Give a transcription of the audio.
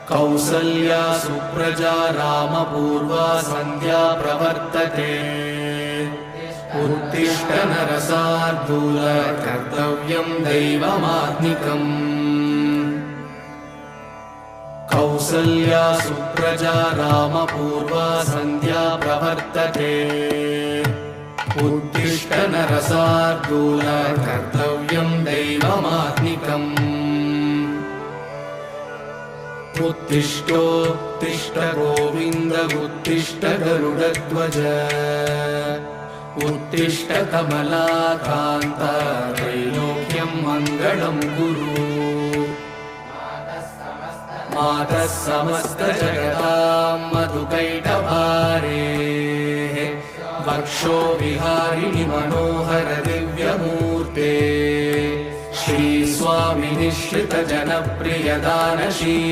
कौसल्या सुप्रजा रामपूर्वा सन्ध्या प्रवर्तते उत्तिष्ठ नरशार्दूल कर्तव्यं दैवमात्मिकम् कौसल्या सुप्रजा रामपूर्वा सन्ध्या प्रवर्तते उत्तिष्ठ नरशार्दूल कर्तव्यं दैवमात्मिकम् उत्तिष्ठोत्तिष्ठ गोविन्द उत्तिष्ठ गरुडध्वज उत्तिष्ठ कमलाकान्त त्रैलोक्यं मङ्गलं कुरु मातः समस्तजगतां मधुकैटभारेः वक्षो विहारिणि मनोहर दिव्यमूर्ते श्रीस्वामिनिश्रित जनप्रिय दानशील